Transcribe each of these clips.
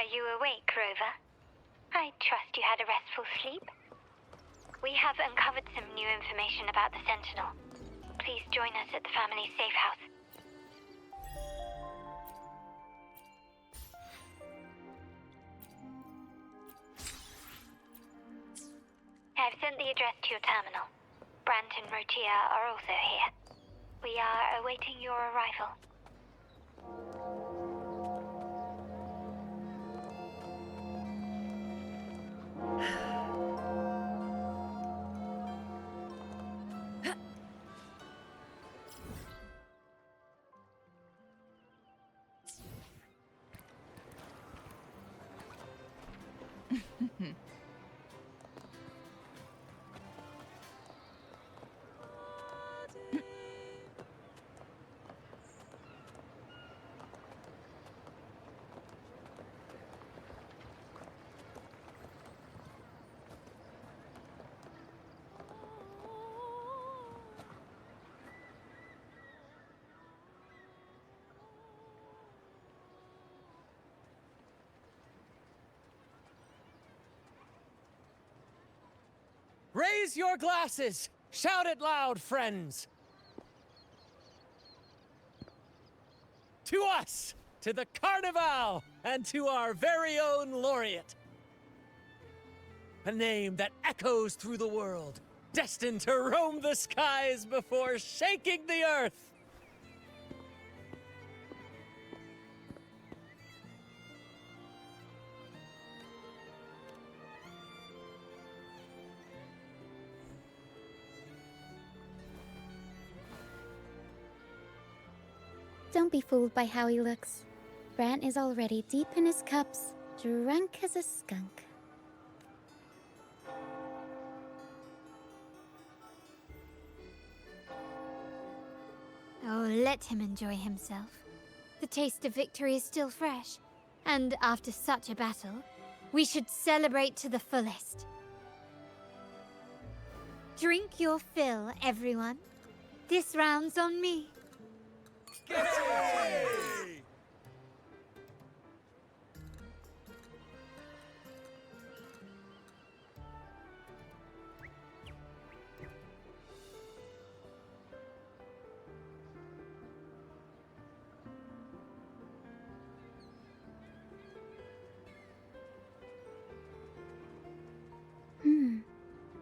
Are you awake, Rover? I trust you had a restful sleep. We have uncovered some new information about the Sentinel. Please join us at the family's safe house. I've sent the address to your terminal. Brant and Rotia are also here. We are awaiting your arrival. Raise your glasses! Shout it loud, friends! To us! To the Carnival! And to our very own laureate! A name that echoes through the world, destined to roam the skies before shaking the earth! Don't be fooled by how he looks. Brant is already deep in his cups, drunk as a skunk. Oh, let him enjoy himself. The taste of victory is still fresh, and after such a battle, we should celebrate to the fullest. Drink your fill, everyone. This round's on me. Yay!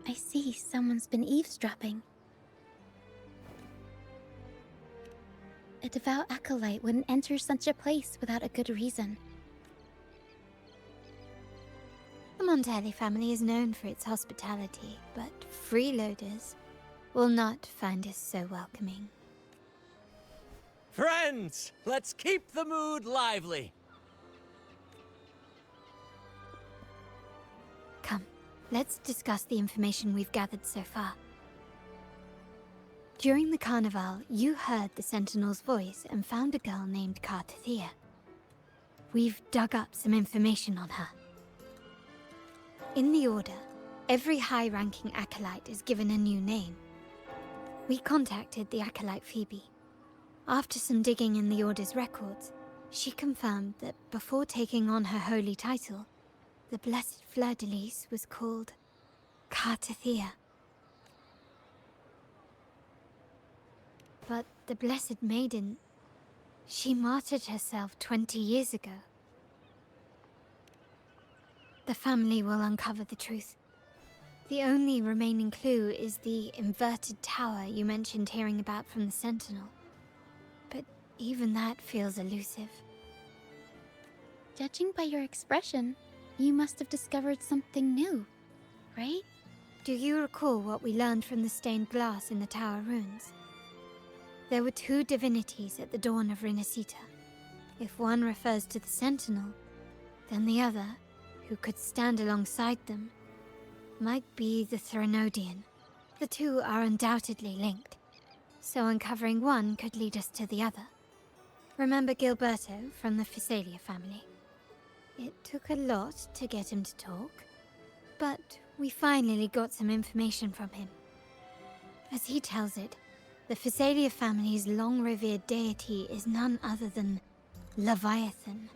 I see someone's been eavesdropping. A devout acolyte wouldn't enter such a place without a good reason. The Montelli family is known for its hospitality, but freeloaders will not find us so welcoming. Friends, let's keep the mood lively. Come, let's discuss the information we've gathered so far. During the carnival, you heard the Sentinel's voice and found a girl named Cartathea. We've dug up some information on her. In the Order, every high-ranking acolyte is given a new name. We contacted the acolyte Phoebe. After some digging in the Order's records, she confirmed that before taking on her holy title, the Blessed Fleur-de-Lis was called Cartathea. But the Blessed Maiden, she martyred herself 20 years ago. The family will uncover the truth. The only remaining clue is the inverted tower you mentioned hearing about from the Sentinel. But even that feels elusive. Judging by your expression, you must have discovered something new, right? Do you recall what we learned from the stained glass in the tower ruins? There were two divinities at the dawn of Rinacita. If one refers to the Sentinel, then the other, who could stand alongside them, might be the Threnodian. The two are undoubtedly linked, so uncovering one could lead us to the other. Remember Gilberto from the Physalia family? It took a lot to get him to talk, but we finally got some information from him. As he tells it, the Physalia family's long-revered deity is none other than Leviathan,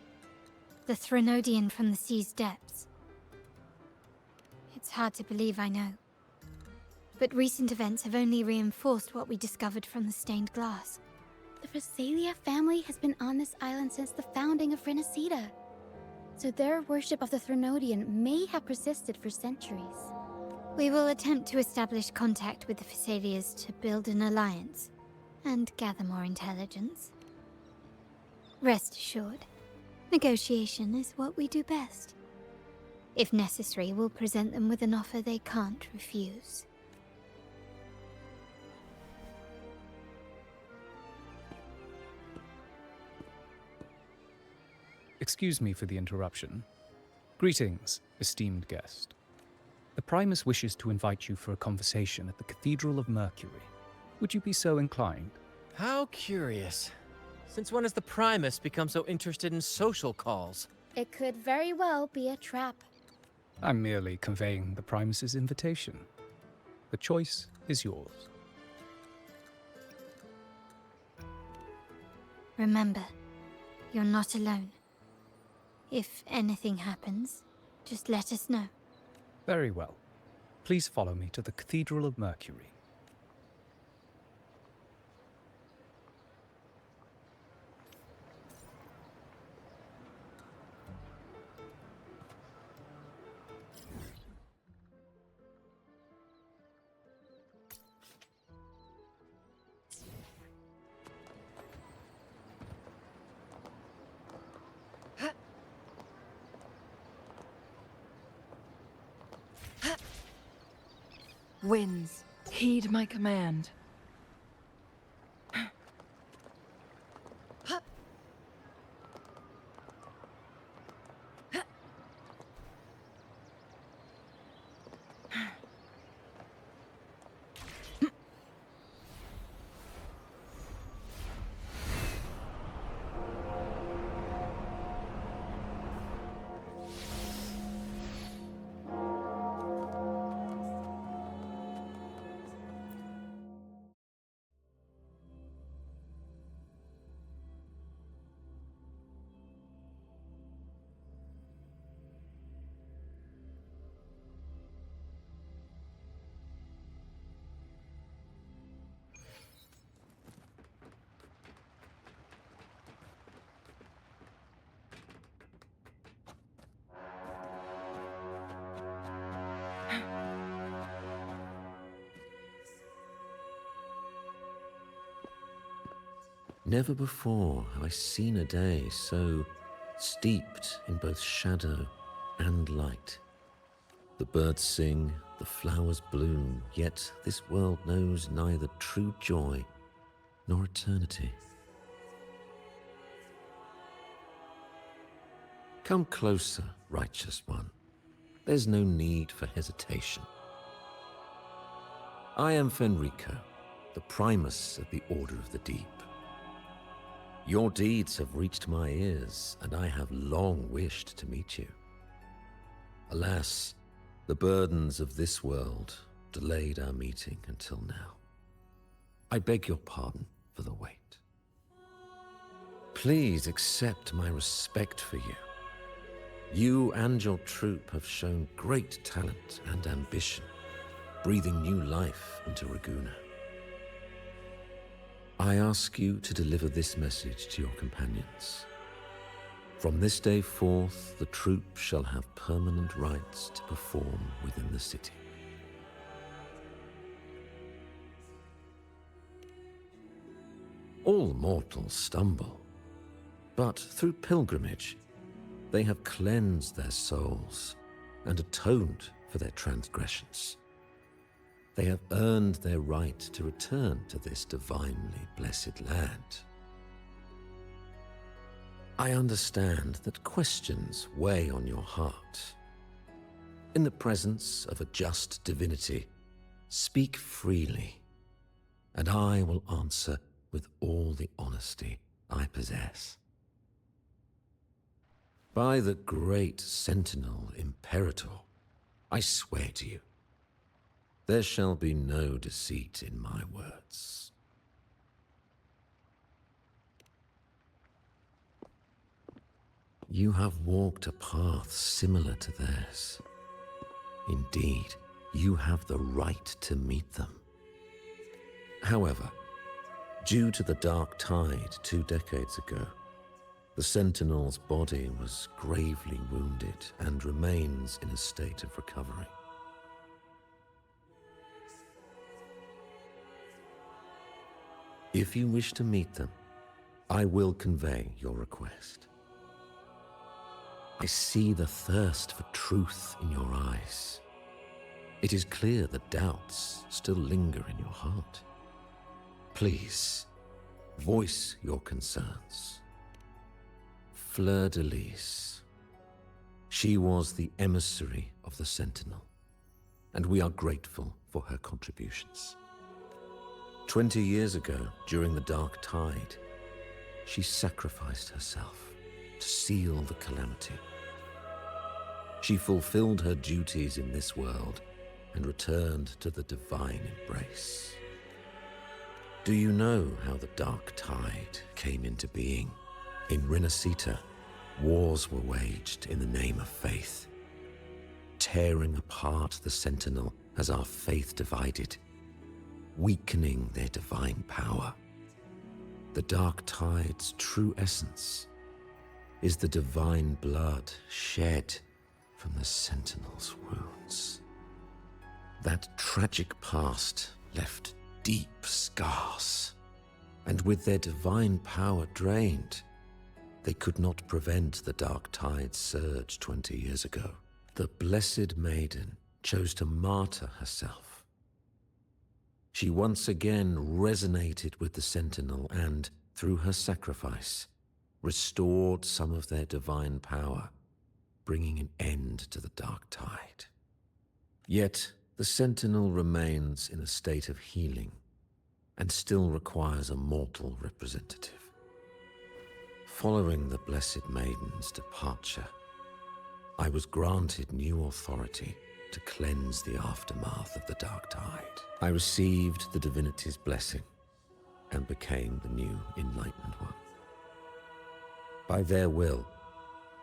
The Threnodian from the sea's depths. It's hard to believe, I know. But recent events have only reinforced what we discovered from the stained glass. The Phasalia family has been on this island since the founding of Rinacita. So their worship of the Threnodian may have persisted for centuries. We will attempt to establish contact with the Phasalias to build an alliance and gather more intelligence. Rest assured, negotiation is what we do best. If necessary, we'll present them with an offer they can't refuse. Excuse me for the interruption. Greetings, esteemed guest. The Primus wishes to invite you for a conversation at the Cathedral of Mercury. Would you be so inclined? How curious. Since when has the Primus become so interested in social calls? It could very well be a trap. I'm merely conveying the Primus's invitation. The choice is yours. Remember, you're not alone. If anything happens, just let us know. Very well. Please follow me to the Cathedral of Mercury. Winds, heed my command. Never before have I seen a day so steeped in both shadow and light. The birds sing, the flowers bloom, yet this world knows neither true joy nor eternity. Come closer, righteous one. There's no need for hesitation. I am Fenrico, the Primus of the Order of the Deep. Your deeds have reached my ears, and I have long wished to meet you. Alas, the burdens of this world delayed our meeting until now. I beg your pardon for the wait. Please accept my respect for you. You and your troop have shown great talent and ambition, breathing new life into Ragunna. I ask you to deliver this message to your companions. From this day forth, the troop shall have permanent rights to perform within the city. All mortals stumble, but through pilgrimage, they have cleansed their souls and atoned for their transgressions. They have earned their right to return to this divinely blessed land. I understand that questions weigh on your heart. In the presence of a just divinity, speak freely, and I will answer with all the honesty I possess. By the great Sentinel Imperator, I swear to you, there shall be no deceit in my words. You have walked a path similar to theirs. Indeed, you have the right to meet them. However, due to the Dark Tide 2 decades ago, the Sentinel's body was gravely wounded and remains in a state of recovery. If you wish to meet them, I will convey your request. I see the thirst for truth in your eyes. It is clear that doubts still linger in your heart. Please, voice your concerns. Fleur-de-Lis. She was the emissary of the Sentinel, and we are grateful for her contributions. 20 years ago, during the Dark Tide, she sacrificed herself to seal the calamity. She fulfilled her duties in this world and returned to the divine embrace. Do you know how the Dark Tide came into being? In Rinacita, wars were waged in the name of faith, tearing apart the Sentinel as our faith divided, weakening their divine power. The Dark Tide's true essence is the divine blood shed from the Sentinel's wounds. That tragic past left deep scars, and with their divine power drained, they could not prevent the Dark Tide's surge 20 years ago. The Blessed Maiden chose to martyr herself. She once again resonated with the Sentinel and, through her sacrifice, restored some of their divine power, bringing an end to the Dark Tide. Yet, the Sentinel remains in a state of healing and still requires a mortal representative. Following the Blessed Maiden's departure, I was granted new authority to cleanse the aftermath of the Dark Tide. I received the divinity's blessing and became the new Enlightened One. By their will,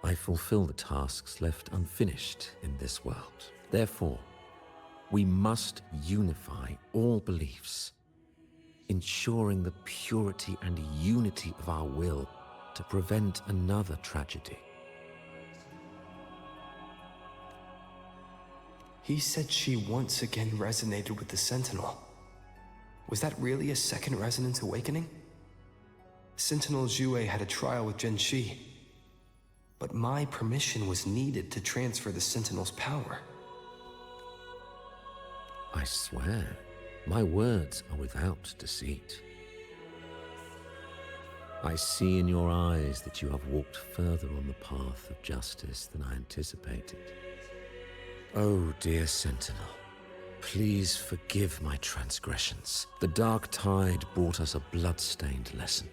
I fulfill the tasks left unfinished in this world. Therefore, we must unify all beliefs, ensuring the purity and unity of our will to prevent another tragedy. He said she once again resonated with the Sentinel. Was that really a second resonance awakening? Sentinel Jue had a trial with Genshi, but my permission was needed to transfer the Sentinel's power. I swear, my words are without deceit. I see in your eyes that you have walked further on the path of justice than I anticipated. Oh, dear Sentinel, please forgive my transgressions. The Dark Tide brought us a blood-stained lesson.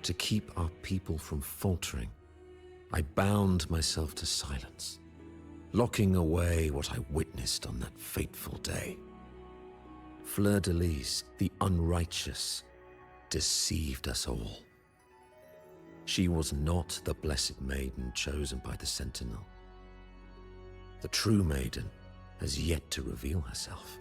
To keep our people from faltering, I bound myself to silence, locking away what I witnessed on that fateful day. Fleur-de-Lis, the unrighteous, deceived us all. She was not the Blessed Maiden chosen by the Sentinel. The true maiden has yet to reveal herself.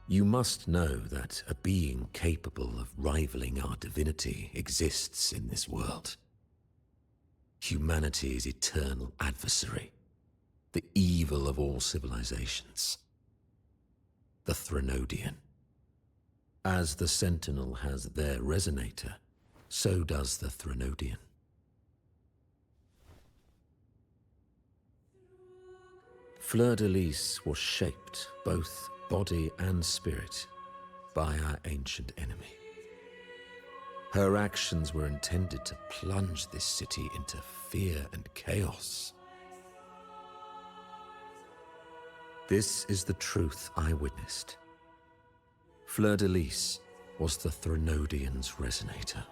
You must know that a being capable of rivaling our divinity exists in this world. Humanity's eternal adversary, the evil of all civilizations, the Threnodian. As the Sentinel has their resonator, so does the Threnodian. Fleur-de-Lis was shaped, both body and spirit, by our ancient enemy. Her actions were intended to plunge this city into fear and chaos. This is the truth I witnessed. Fleur-de-Lis was the Threnodian's resonator.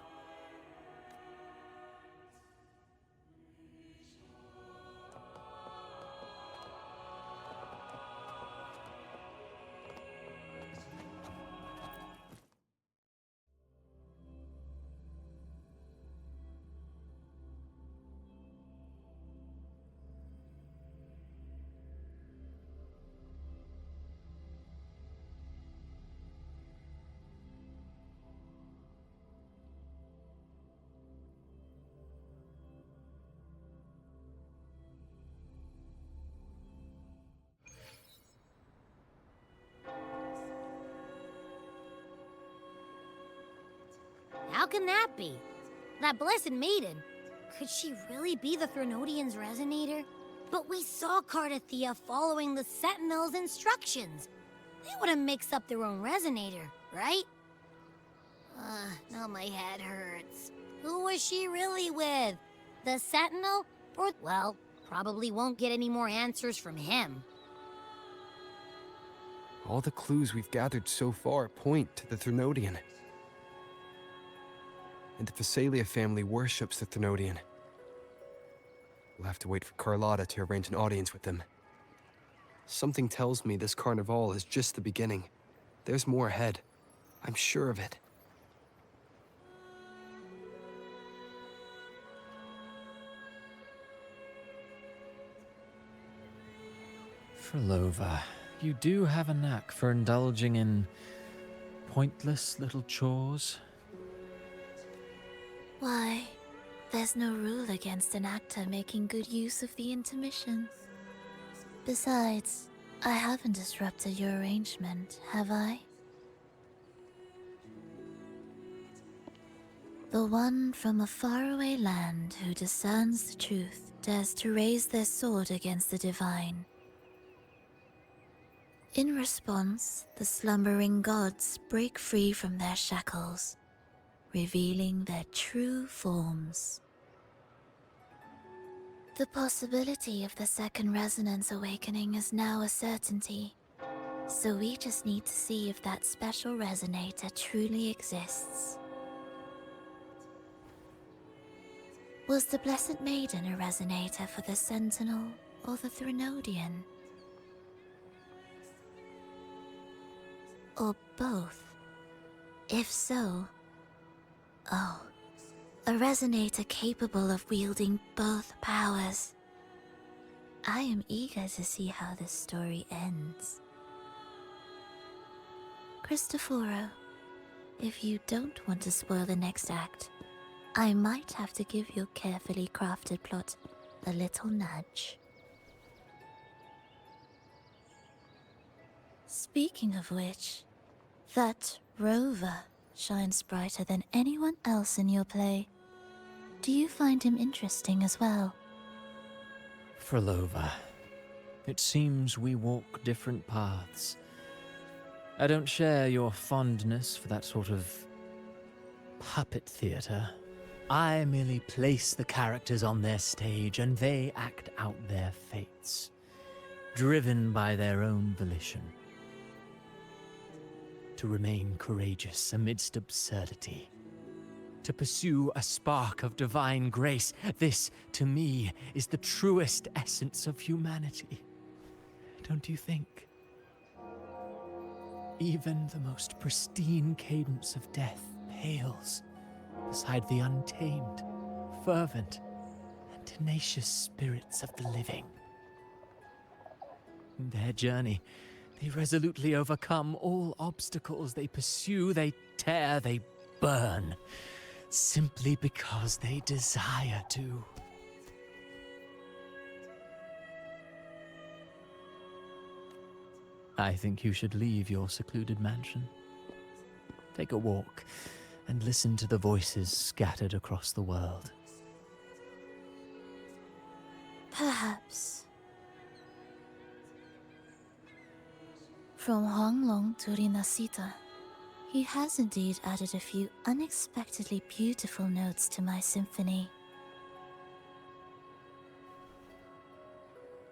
can that be? That blessed maiden. Could she really be the Threnodian's resonator? But we saw Cardathea following the Sentinel's instructions. They wouldn't mix up their own resonator, right? Now my head hurts. Who was she really with? The Sentinel? Or, well, probably won't get any more answers from him. All the clues we've gathered so far point to the Threnodian. And the Phasalia family worships the Threnodian. We'll have to wait for Carlotta to arrange an audience with them. Something tells me this carnival is just the beginning. There's more ahead. I'm sure of it. Frolova, you do have a knack for indulging in pointless little chores. Why, there's no rule against an actor making good use of the intermissions. Besides, I haven't disrupted your arrangement, have I? The one from a faraway land who discerns the truth dares to raise their sword against the divine. In response, the slumbering gods break free from their shackles, revealing their true forms. The possibility of the second resonance awakening is now a certainty, so we just need to see if that special resonator truly exists. Was the Blessed Maiden a resonator for the Sentinel or the Threnodian? Or both? If so, oh, a resonator capable of wielding both powers. I am eager to see how this story ends. Cristoforo, if you don't want to spoil the next act, I might have to give your carefully crafted plot a little nudge. Speaking of which, that rover shines brighter than anyone else in your play. Do you find him interesting as well? Frolova, it seems we walk different paths. I don't share your fondness for that sort of puppet theater. I merely place the characters on their stage and they act out their fates, driven by their own volition. To remain courageous amidst absurdity. To pursue a spark of divine grace. This, to me, is the truest essence of humanity. Don't you think? Even the most pristine cadence of death pales beside the untamed, fervent, and tenacious spirits of the living. In their journey, they resolutely overcome all obstacles. They pursue, they tear, they burn, simply because they desire to. I think you should leave your secluded mansion. Take a walk and listen to the voices scattered across the world. Perhaps. From Huanglong to Rinacita, he has indeed added a few unexpectedly beautiful notes to my symphony.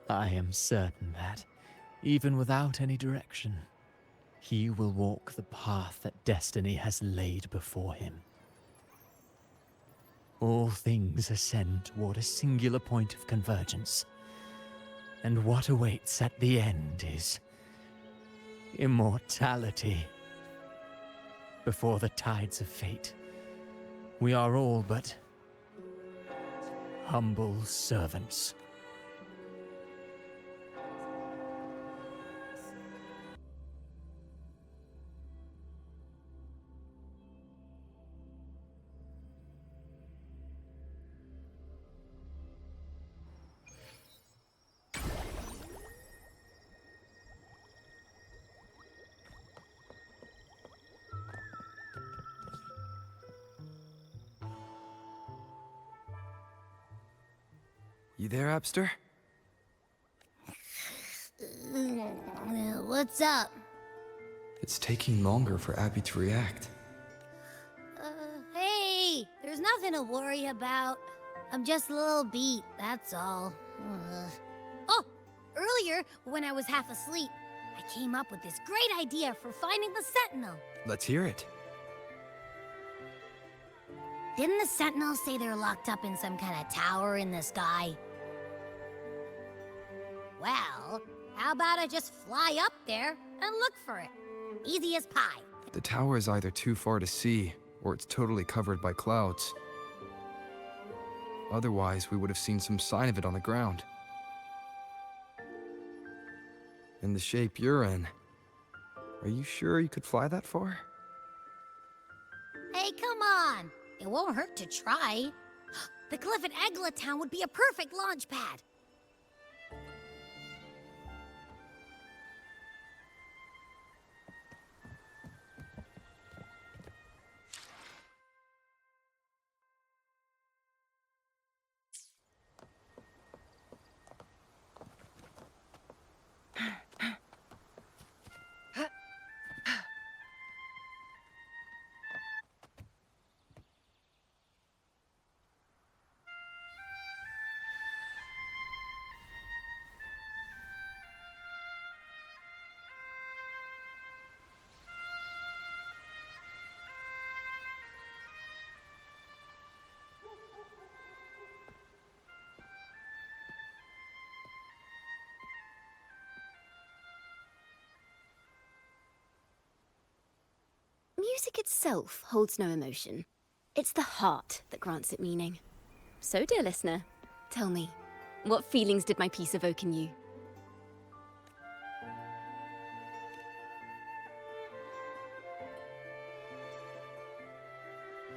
I am certain that, even without any direction, he will walk the path that destiny has laid before him. All things ascend toward a singular point of convergence, and what awaits at the end is immortality. Before the tides of fate, we are all but humble servants. You there, Abster? What's up? It's taking longer for Abby to react. Hey, there's nothing to worry about. I'm just a little beat, that's all. Oh, earlier, when I was half asleep, I came up with this great idea for finding the Sentinel. Let's hear it. Didn't the Sentinel say they're locked up in some kind of tower in the sky? Well, how about I just fly up there and look for it? Easy as pie. The tower is either too far to see, or it's totally covered by clouds. Otherwise, we would have seen some sign of it on the ground. In the shape you're in, are you sure you could fly that far? Hey, come on! It won't hurt to try. The cliff at Egla Town would be a perfect launch pad. Music itself holds no emotion. It's the heart that grants it meaning. So, dear listener, tell me, what feelings did my piece evoke in you?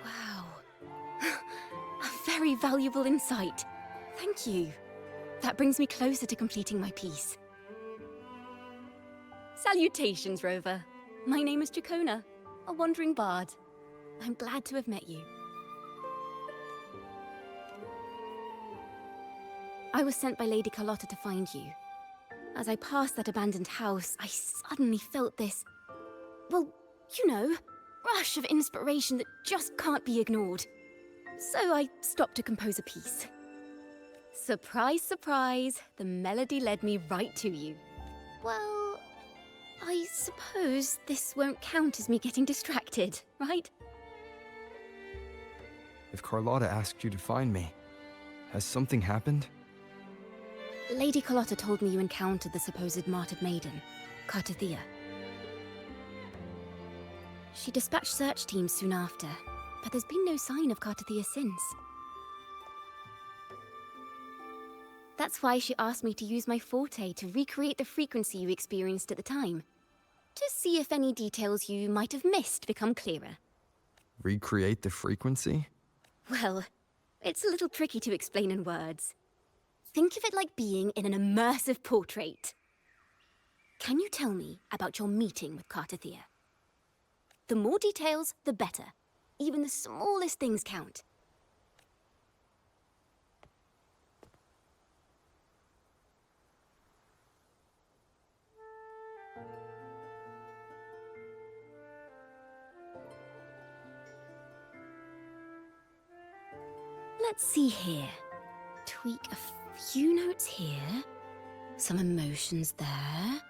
Wow. A very valuable insight. Thank you. That brings me closer to completing my piece. Salutations, Rover. My name is Jacona, a wandering bard. I'm glad to have met you. I was sent by Lady Carlotta to find you. As I passed that abandoned house, I suddenly felt this, well, you know, rush of inspiration that just can't be ignored. So I stopped to compose a piece. Surprise, surprise, the melody led me right to you. Well, I suppose this won't count as me getting distracted, right? If Carlotta asked you to find me, has something happened? Lady Carlotta told me you encountered the supposed martyred maiden, Cartathea. She dispatched search teams soon after, but there's been no sign of Cartathea since. That's why she asked me to use my forte to recreate the frequency you experienced at the time, to see if any details you might have missed become clearer. Recreate the frequency? Well, it's a little tricky to explain in words. Think of it like being in an immersive portrait. Can you tell me about your meeting with Cartathea? The more details, the better. Even the smallest things count. Let's see here. Tweak a few notes here. Some emotions there.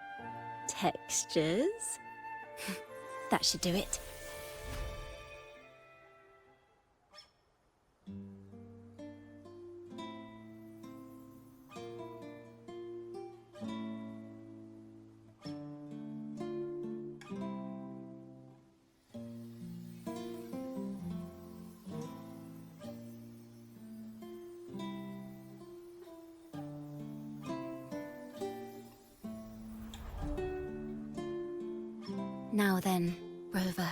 Textures. That should do it. Now then, Rover.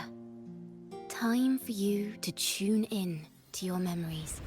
Time for you to tune in to your memories.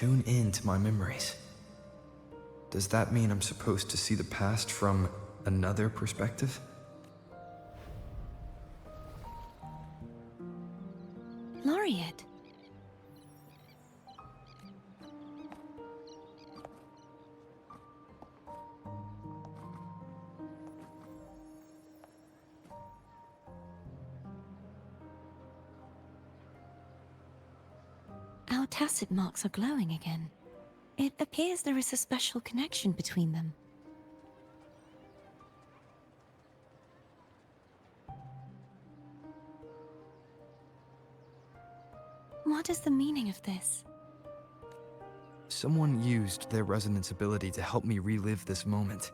tune in to my memories. Does that mean I'm supposed to see the past from another perspective? Laureate. Our tacit marks are glowing again. It appears there is a special connection between them. What is the meaning of this? Someone used their resonance ability to help me relive this moment.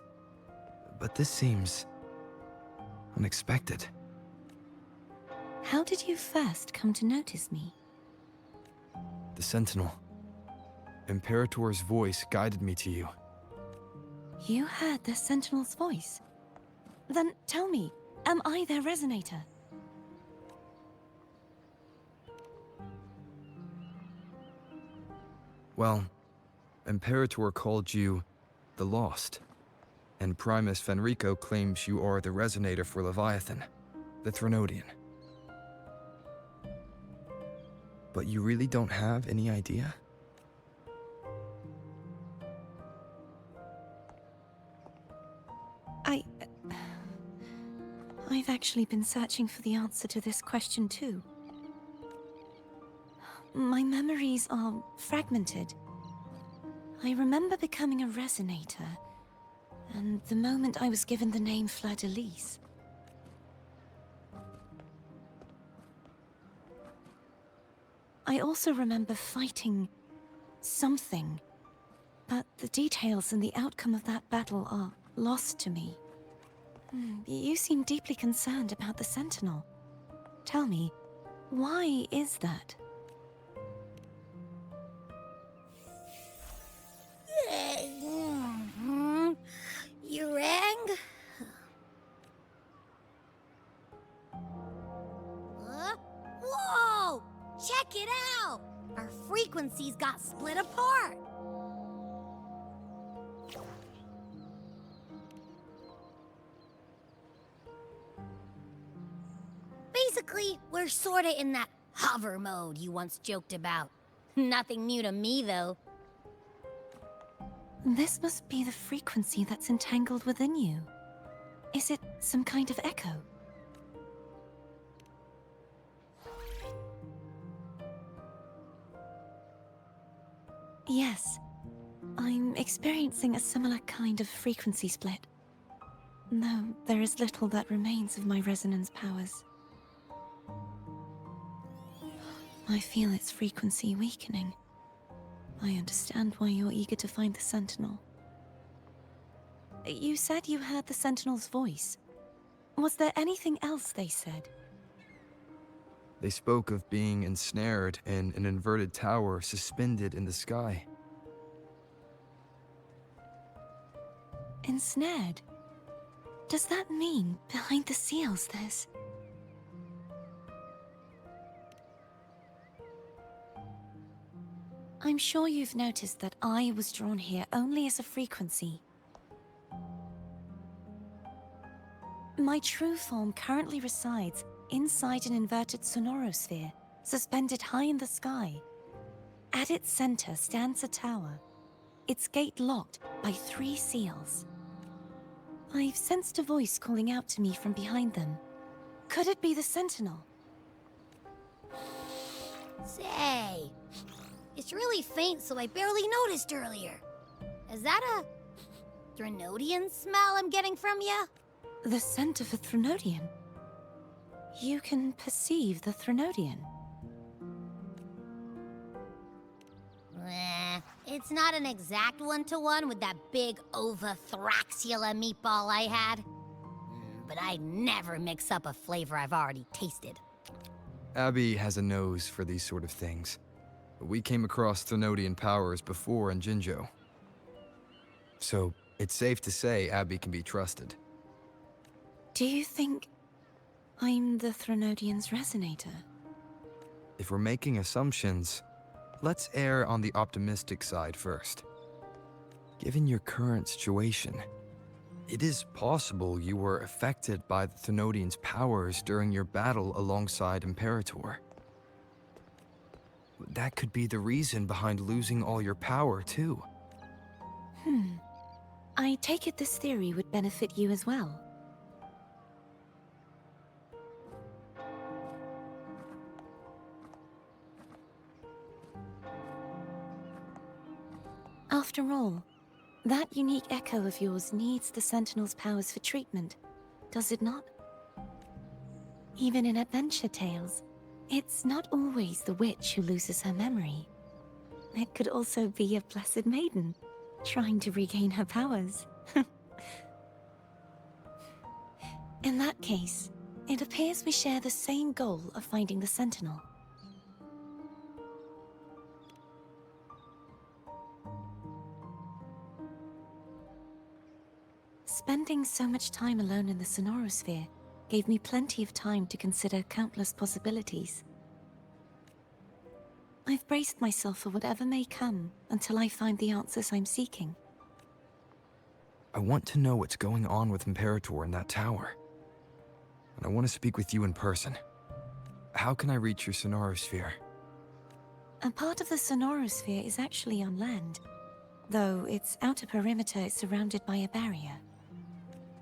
But this seems unexpected. How did you first come to notice me? The Sentinel. Imperator's voice guided me to you. You heard the Sentinel's voice? Then tell me, am I their resonator? Well, Imperator called you the Lost, and Primus Fenrico claims you are the resonator for Leviathan, the Threnodian. But you really don't have any idea? I've actually been searching for the answer to this question too. My memories are fragmented. I remember becoming a resonator, and the moment I was given the name Fleur-de-Lis. I also remember fighting something, but the details and the outcome of that battle are lost to me. You seem deeply concerned about the Sentinel. Tell me, why is that? You rang? Whoa! Check it out! Our frequencies got split apart. Basically, we're sorta in that hover mode you once joked about. Nothing new to me, though. This must be the frequency that's entangled within you. Is it some kind of echo? Yes. I'm experiencing a similar kind of frequency split. Though there is little that remains of my resonance powers. I feel its frequency weakening. I understand why you're eager to find the Sentinel. You said you heard the Sentinel's voice. Was there anything else they said? They spoke of being ensnared in an inverted tower suspended in the sky. Ensnared? Does that mean behind the seals there's... I'm sure you've noticed that I was drawn here only as a frequency. My true form currently resides inside an inverted sonorosphere, suspended high in the sky. At its center stands a tower, its gate locked by 3 seals. I've sensed a voice calling out to me from behind them. Could it be the Sentinel? Say, it's really faint, so I barely noticed earlier. Is that a Threnodian smell I'm getting from you? The scent of a Threnodian? You can perceive the Threnodian? It's not an exact one-to-one with that big Ovathraxula meatball I had. But I'd never mix up a flavor I've already tasted. Abby has a nose for these sort of things. We came across Threnodian powers before in Jinzhou. So, it's safe to say Abby can be trusted. Do you think I'm the Threnodian's resonator? If we're making assumptions, let's err on the optimistic side first. Given your current situation, it is possible you were affected by the Thenodian's powers during your battle alongside Imperator. That could be the reason behind losing all your power, too. I take it this theory would benefit you as well. After all, that unique echo of yours needs the Sentinel's powers for treatment, does it not? Even in adventure tales, it's not always the witch who loses her memory. It could also be a blessed maiden, trying to regain her powers. In that case, it appears we share the same goal of finding the Sentinel. Spending so much time alone in the Sonorosphere gave me plenty of time to consider countless possibilities. I've braced myself for whatever may come until I find the answers I'm seeking. I want to know what's going on with Imperator in that tower. And I want to speak with you in person. How can I reach your Sonorosphere? A part of the Sonorosphere is actually on land, though its outer perimeter is surrounded by a barrier.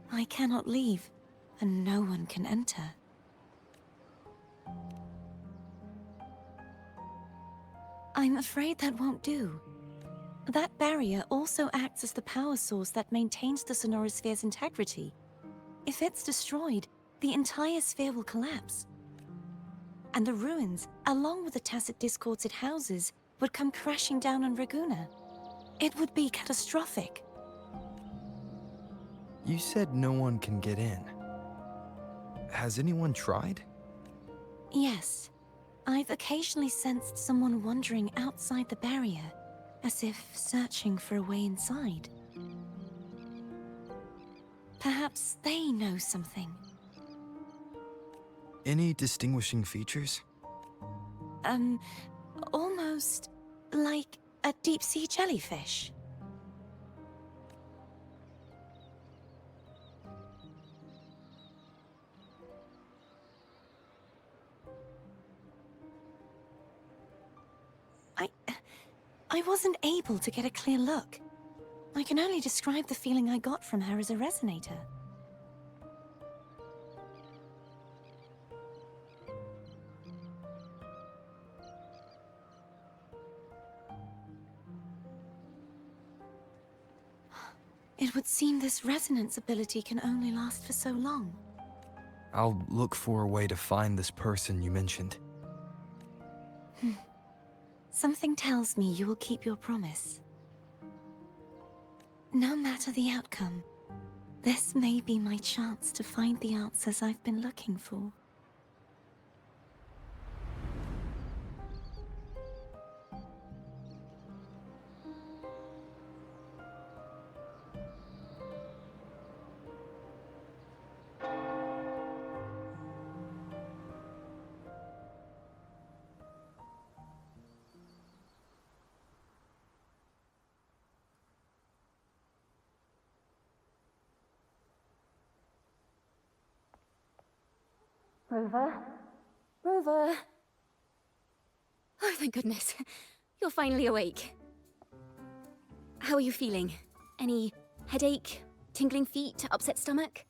I cannot leave, and no one can enter. I'm afraid that won't do. That barrier also acts as the power source that maintains the Sonorosphere's integrity. If it's destroyed, the entire sphere will collapse. And the ruins, along with the tacit discords it houses, would come crashing down on Ragunna. It would be catastrophic. You said no one can get in. Has anyone tried? Yes. I've occasionally sensed someone wandering outside the barrier, as if searching for a way inside. Perhaps they know something. Any distinguishing features? Almost like a deep-sea jellyfish. I wasn't able to get a clear look. I can only describe the feeling I got from her as a resonator. It would seem this resonance ability can only last for so long. I'll look for a way to find this person you mentioned. Something tells me you will keep your promise. No matter the outcome, this may be my chance to find the answers I've been looking for. Rover? Rover! Oh, thank goodness. You're finally awake. How are you feeling? Any headache, tingling feet, upset stomach?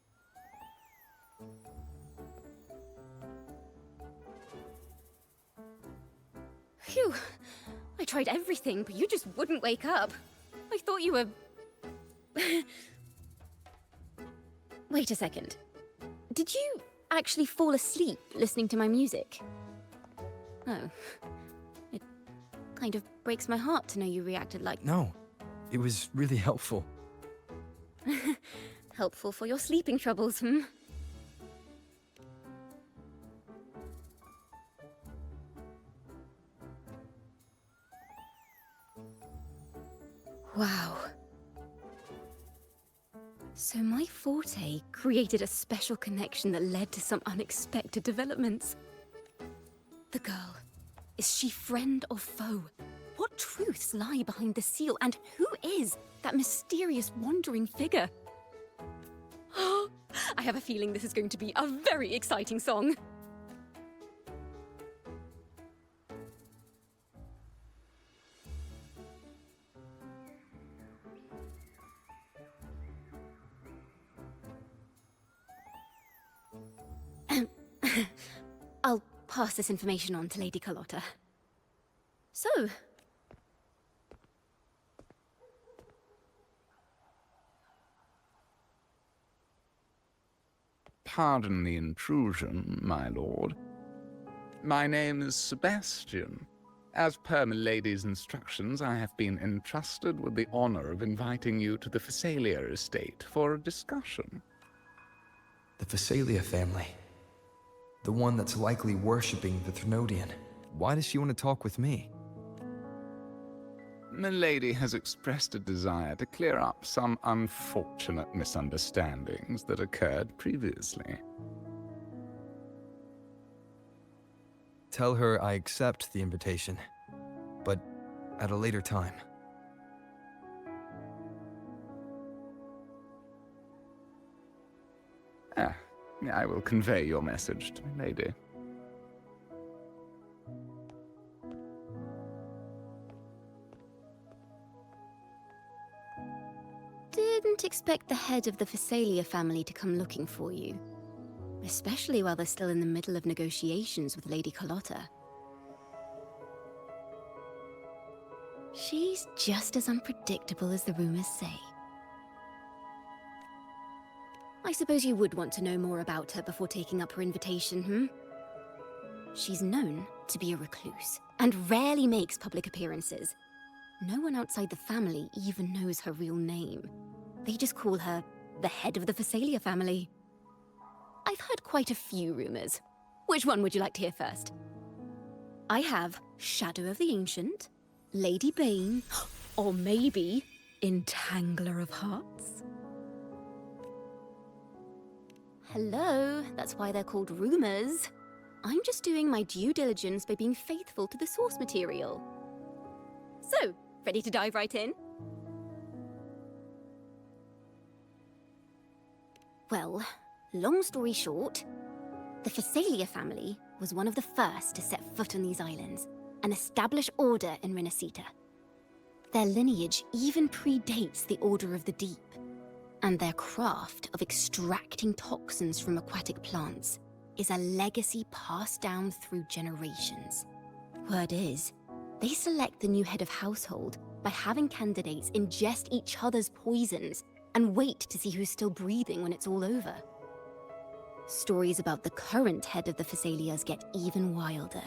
Phew. I tried everything, but you just wouldn't wake up. I thought you were... Wait a second. Did you actually fall asleep listening to my music? Oh. It kind of breaks my heart to know you reacted like... No, it was really helpful. Helpful for your sleeping troubles, hmm? Wow. So my forte created a special connection that led to some unexpected developments. The girl, is she friend or foe? truths lie behind the seal, and who is that mysterious wandering figure? I have a feeling this is going to be a very exciting song. I'll pass this information on to Lady Carlotta. So, pardon the intrusion, my lord. My name is Sebastian. As per Milady's instructions, I have been entrusted with the honor of inviting you to the Phasalia estate for a discussion. The Phasalia family. The one that's likely worshipping the Threnodian. Why does she want to talk with me? Milady has expressed a desire to clear up some unfortunate misunderstandings that occurred previously. Tell her I accept the invitation, but at a later time. I will convey your message to Milady. didn't expect the head of the Phasalia family to come looking for you. Especially while they're still in the middle of negotiations with Lady Carlotta. She's just as unpredictable as the rumors say. I suppose you would want to know more about her before taking up her invitation, hmm? She's known to be a recluse, and rarely makes public appearances. No one outside the family even knows her real name. They just call her the head of the Phasalia family. I've heard quite a few rumors. Which one would you like to hear first? I have Shadow of the Ancient, Lady Bane, or maybe Entangler of Hearts. Hello, that's why they're called rumors. I'm just doing my due diligence by being faithful to the source material. So, ready to dive right in? Well, long story short, the Phasalia family was one of the first to set foot on these islands and establish order in Rinacita. Their lineage even predates the Order of the Deep, and their craft of extracting toxins from aquatic plants is a legacy passed down through generations. Word is, they select the new head of household by having candidates ingest each other's poisons and wait to see who's still breathing when it's all over. Stories about the current head of the Phasalias get even wilder.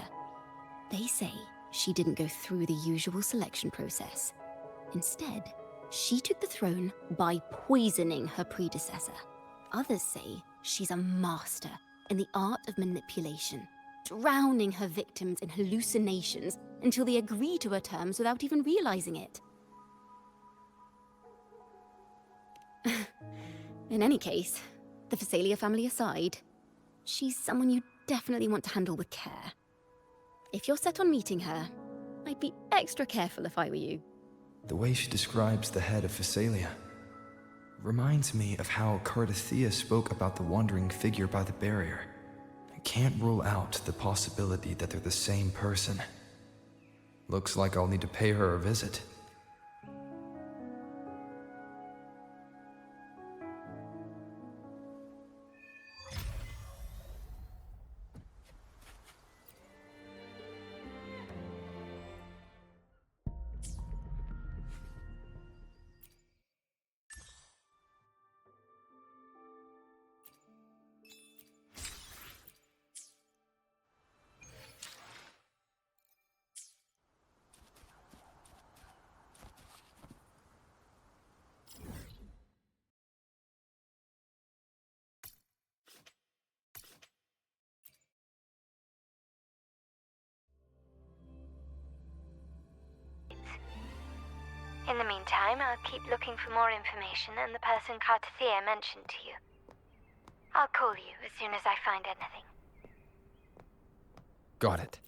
They say she didn't go through the usual selection process. Instead, she took the throne by poisoning her predecessor. Others say she's a master in the art of manipulation, drowning her victims in hallucinations until they agree to her terms without even realizing it. In any case, the Phasalia family aside, she's someone you definitely want to handle with care. If you're set on meeting her, I'd be extra careful if I were you. The way she describes the head of Phasalia reminds me of how Cardathea spoke about the wandering figure by the barrier. I can't rule out the possibility that they're the same person. Looks like I'll need to pay her a visit. In the meantime, I'll keep looking for more information and the person Cardathea mentioned to you. I'll call you as soon as I find anything. Got it.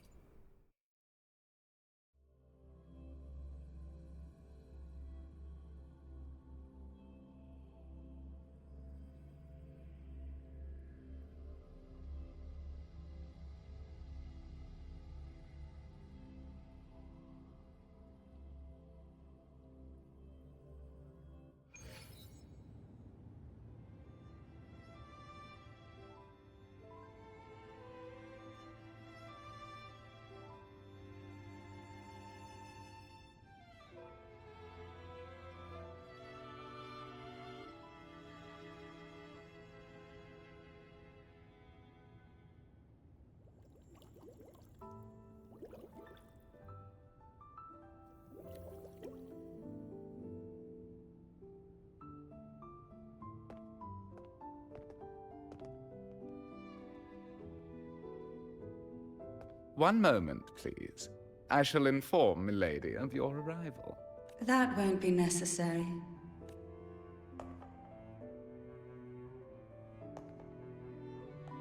One moment, please. I shall inform Milady of your arrival. That won't be necessary.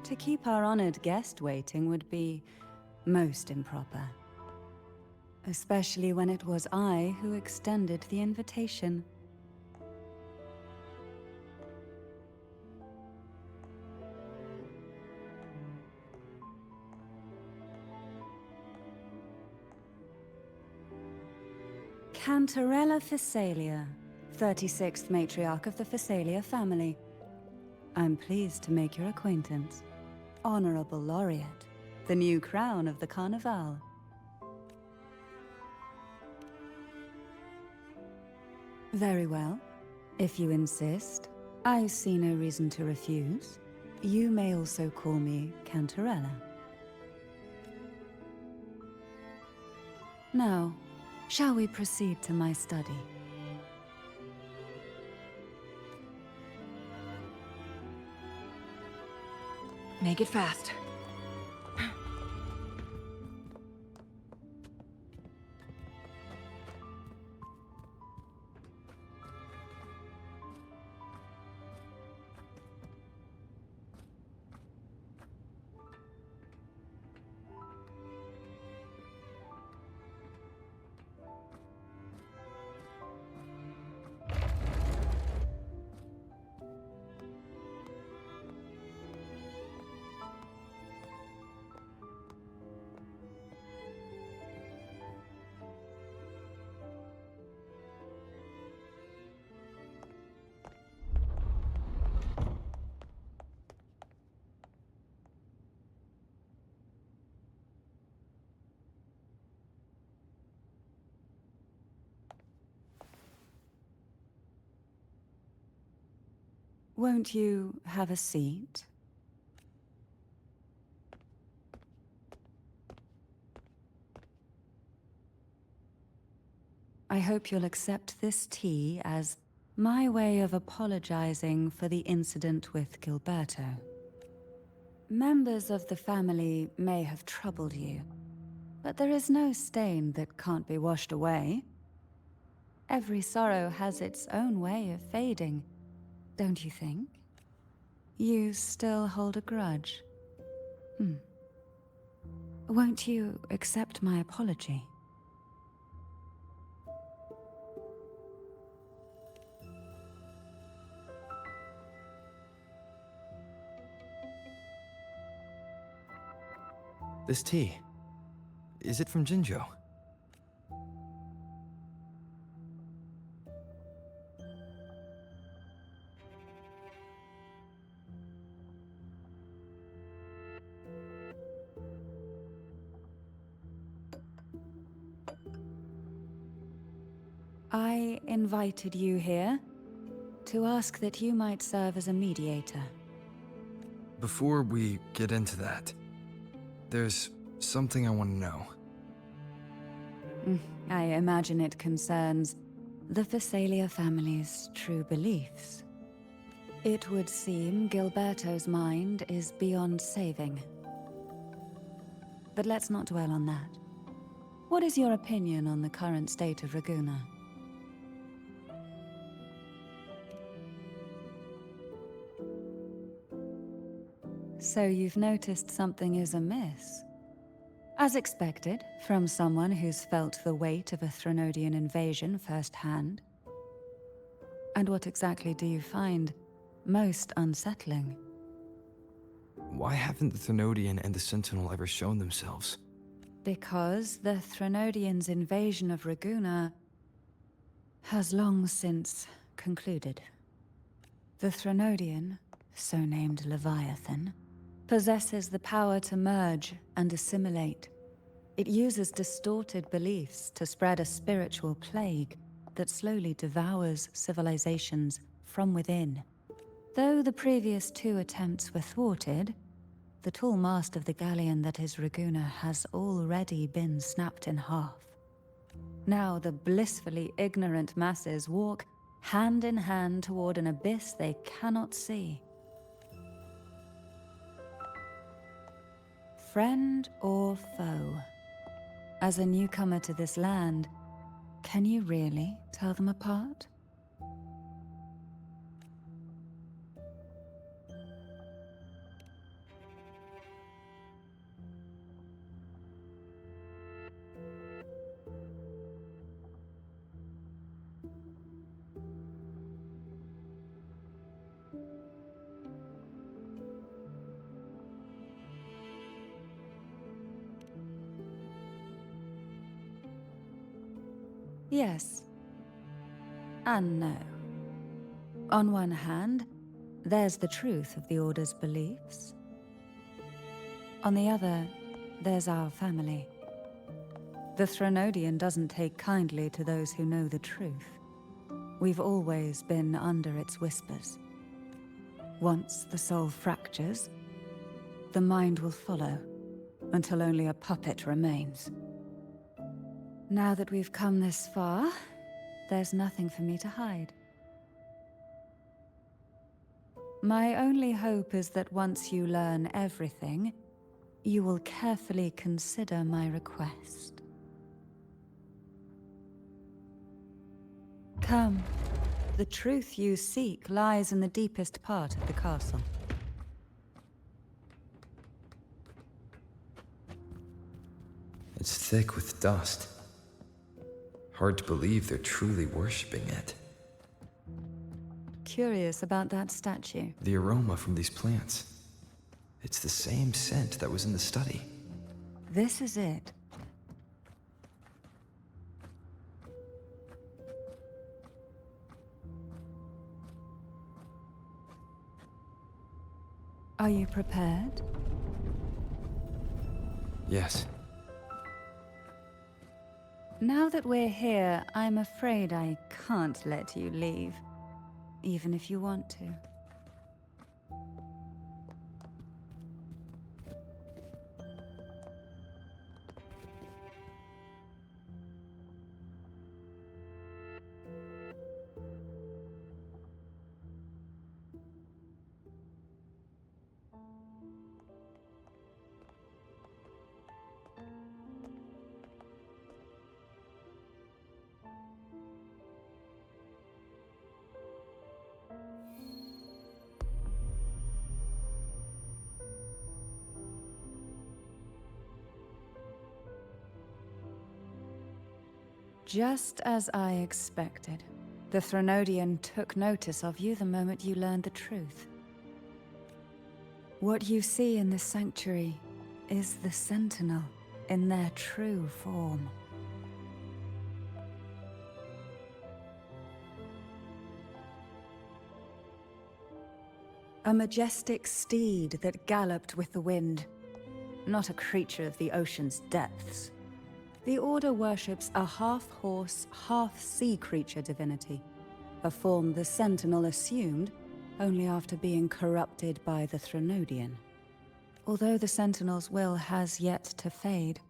To keep our honored guest waiting would be most improper. Especially when it was I who extended the invitation. Cantarella Physalia, 36th matriarch of the Physalia family. I'm pleased to make your acquaintance. Honorable Laureate, the new crown of the Carnival. Very well. If you insist, I see no reason to refuse. You may also call me Cantarella. Now, shall we proceed to my study? Make it fast. Won't you have a seat? I hope you'll accept this tea as my way of apologizing for the incident with Gilberto. Members of the family may have troubled you, but there is no stain that can't be washed away. Every sorrow has its own way of fading, don't you think? You still hold a grudge? Won't you accept my apology? This tea, is it from Jinzhou? I invited you here to ask that you might serve as a mediator. Before we get into that, there's something I want to know. I imagine it concerns the Physalia family's true beliefs. It would seem Gilberto's mind is beyond saving. But let's not dwell on that. What is your opinion on the current state of Ragunna? So you've noticed something is amiss? As expected, from someone who's felt the weight of a Threnodian invasion firsthand. And what exactly do you find most unsettling? Why haven't the Threnodian and the Sentinel ever shown themselves? Because the Threnodians' invasion of Ragunna has long since concluded. The Threnodian, so named Leviathan, possesses the power to merge and assimilate. It uses distorted beliefs to spread a spiritual plague that slowly devours civilizations from within. Though the previous two attempts were thwarted, the tall mast of the galleon that is Ragunna has already been snapped in half. Now the blissfully ignorant masses walk hand in hand toward an abyss they cannot see. friend or foe? As a newcomer to this land, can you really tell them apart? Yes. And no. On one hand, there's the truth of the Order's beliefs. On the other, there's our family. The Threnodian doesn't take kindly to those who know the truth. We've always been under its whispers. Once the soul fractures, the mind will follow, until only a puppet remains. Now that we've come this far, there's nothing for me to hide. My only hope is that once you learn everything, you will carefully consider my request. Come. The truth you seek lies in the deepest part of the castle. It's thick with dust. Hard to believe they're truly worshipping it. Curious about that statue. The aroma from these plants. It's the same scent that was in the study. This is it. Are you prepared? Yes. Now that we're here, I'm afraid I can't let you leave, even if you want to. Just as I expected. The Threnodian took notice of you the moment you learned the truth. What you see in this sanctuary is the Sentinel in their true form. A majestic steed that galloped with the wind, not a creature of the ocean's depths. The Order worships a half-horse, half-sea creature divinity, a form the Sentinel assumed only after being corrupted by the Threnodian. Although the Sentinel's will has yet to fade,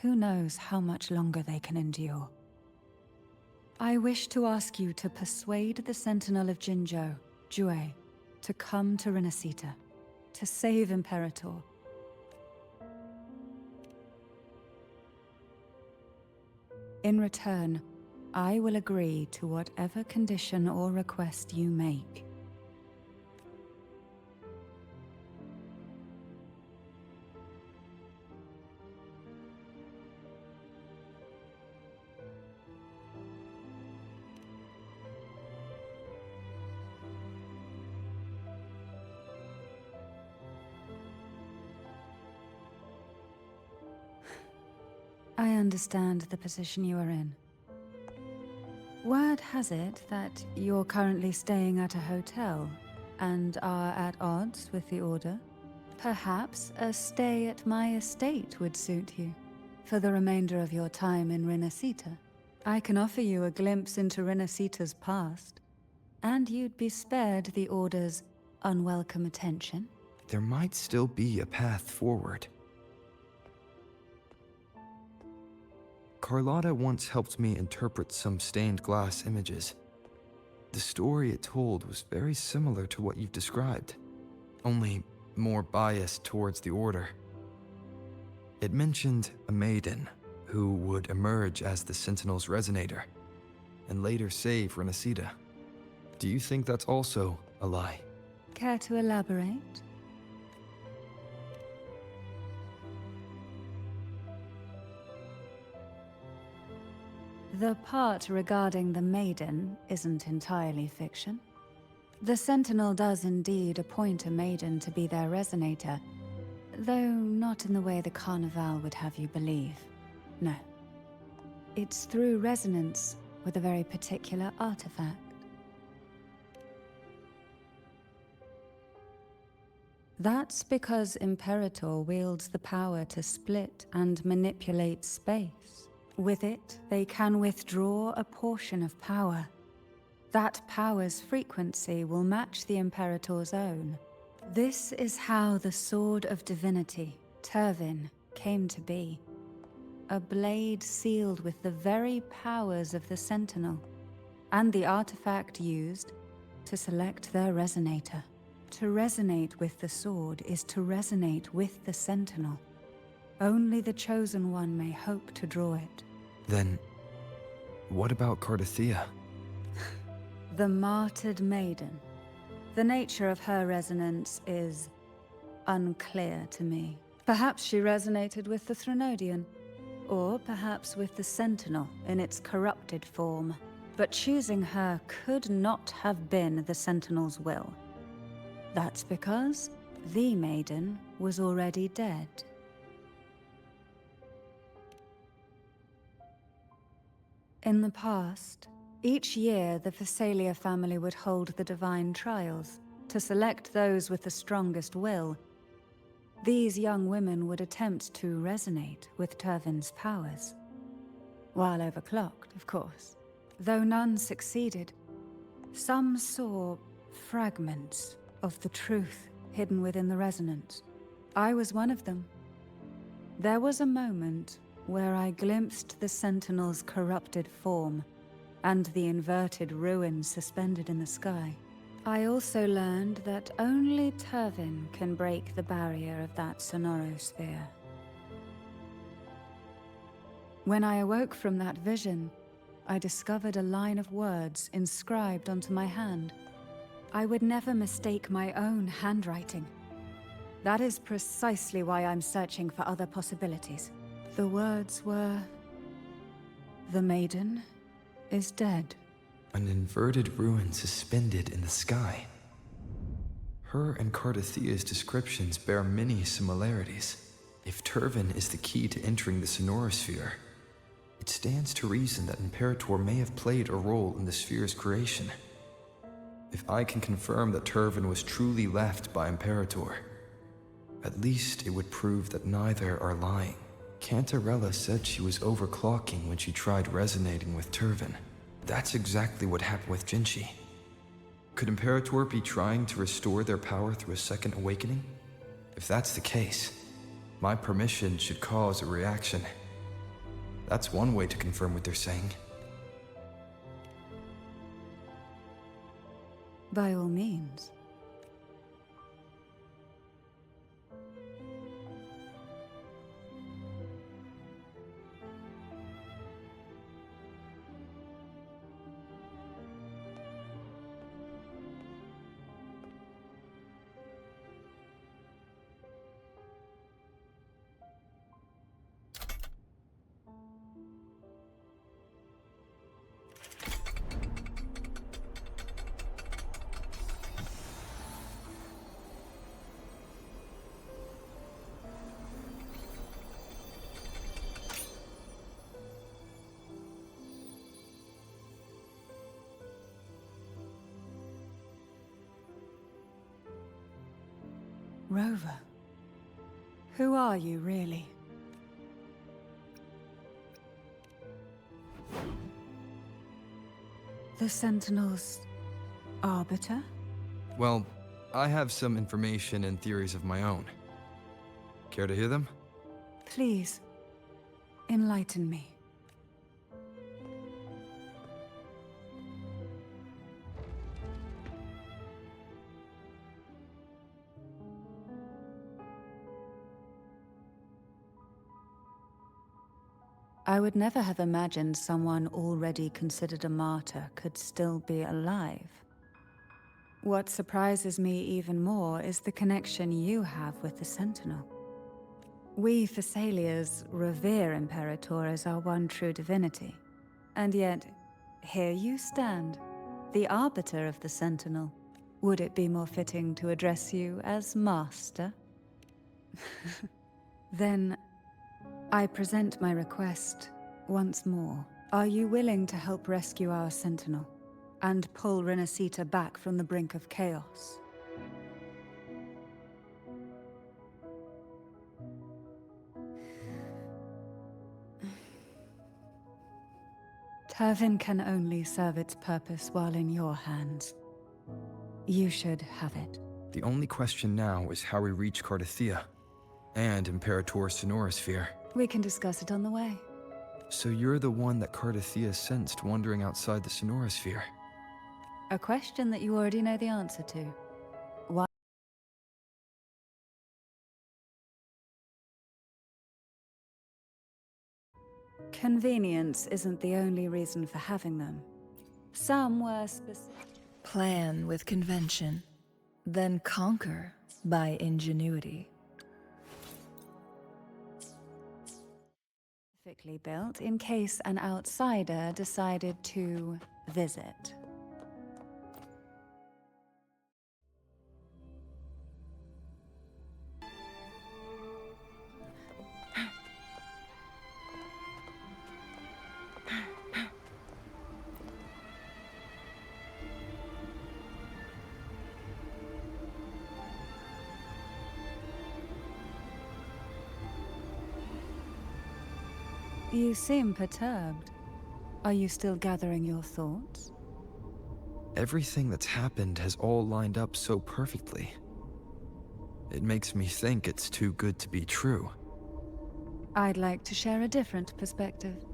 who knows how much longer they can endure. I wish to ask you to persuade the Sentinel of Jinzhou, Jue, to come to Rinacita, to save Imperator. In return, I will agree to whatever condition or request you make. I understand the position you are in. Word has it that you're currently staying at a hotel and are at odds with the Order. Perhaps a stay at my estate would suit you for the remainder of your time in Rinacita. I can offer you a glimpse into Rinacita's past, and you'd be spared the Order's unwelcome attention. There might still be a path forward. Carlotta once helped me interpret some stained glass images. The story it told was very similar to what you've described, only more biased towards the Order. It mentioned a maiden who would emerge as the Sentinel's resonator and later save Rinacita. Do you think that's also a lie? Care to elaborate? The part regarding the maiden isn't entirely fiction. The Sentinel does indeed appoint a maiden to be their resonator, though not in the way the Carnival would have you believe. No. It's through resonance with a very particular artifact. That's because Imperator wields the power to split and manipulate space. With it, they can withdraw a portion of power. That power's frequency will match the Imperator's own. This is how the Sword of Divinity, Turvin, came to be. A blade sealed with the very powers of the Sentinel, and the artifact used to select their resonator. To resonate with the sword is to resonate with the Sentinel. Only the Chosen One may hope to draw it. Then, what about Cardathea? The martyred maiden. The nature of her resonance is unclear to me. Perhaps she resonated with the Threnodian, or perhaps with the Sentinel in its corrupted form. But choosing her could not have been the Sentinel's will. That's because the maiden was already dead. In the past, each year the Phasalia family would hold the Divine Trials to select those with the strongest will. These young women would attempt to resonate with Turvin's powers. While overclocked, of course. Though none succeeded, some saw fragments of the truth hidden within the resonance. I was one of them. There was a moment where I glimpsed the Sentinel's corrupted form and the inverted ruins suspended in the sky. I also learned that only Turvin can break the barrier of that sonorosphere. When I awoke from that vision, I discovered a line of words inscribed onto my hand. I would never mistake my own handwriting. That is precisely why I'm searching for other possibilities. The words were, "The maiden is dead." An inverted ruin suspended in the sky. Her and Cardathea's descriptions bear many similarities. If Turvin is the key to entering the sonorosphere, it stands to reason that Imperator may have played a role in the sphere's creation. If I can confirm that Turvin was truly left by Imperator, at least it would prove that neither are lying. Cantarella said she was overclocking when she tried resonating with Turvin. That's exactly what happened with Jinshi. Could Imperator be trying to restore their power through a second awakening? If that's the case, my permission should cause a reaction. That's one way to confirm what they're saying. By all means. Rover, who are you really? The Sentinel's arbiter? Well, I have some information and theories of my own. Care to hear them? Please, enlighten me. I would never have imagined someone already considered a martyr could still be alive. What surprises me even more is the connection you have with the Sentinel. We Thessalians revere Imperator as our one true divinity. And yet, here you stand, the arbiter of the Sentinel. Would it be more fitting to address you as Master? Then, I present my request once more. Are you willing to help rescue our Sentinel and pull Rinacita back from the brink of chaos? Turvin can only serve its purpose while in your hands. You should have it. The only question now is how we reach Cardathia and Imperator's Sonorosphere. We can discuss it on the way. So you're the one that Cardathia sensed wandering outside the Sonorosphere? A question that you already know the answer to. Why? Convenience isn't the only reason for having them. Some were specific. Plan with convention, then conquer by ingenuity. Specifically built in case an outsider decided to visit. You seem perturbed. Are you still gathering your thoughts? Everything that's happened has all lined up so perfectly. It makes me think it's too good to be true. I'd like to share a different perspective.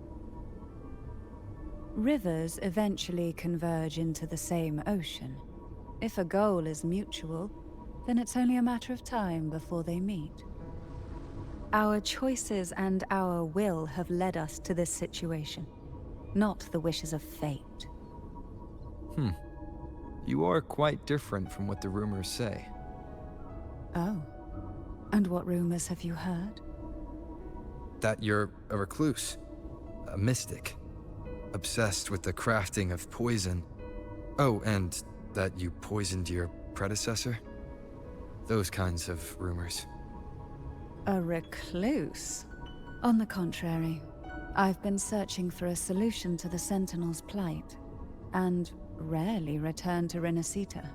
Rivers eventually converge into the same ocean. If a goal is mutual, then it's only a matter of time before they meet. Our choices and our will have led us to this situation, not the wishes of fate. You are quite different from what the rumors say. Oh. And what rumors have you heard? That you're a recluse, a mystic, obsessed with the crafting of poison. Oh, and that you poisoned your predecessor? Those kinds of rumors. A recluse? On the contrary, I've been searching for a solution to the Sentinel's plight, and rarely return to Rinacita.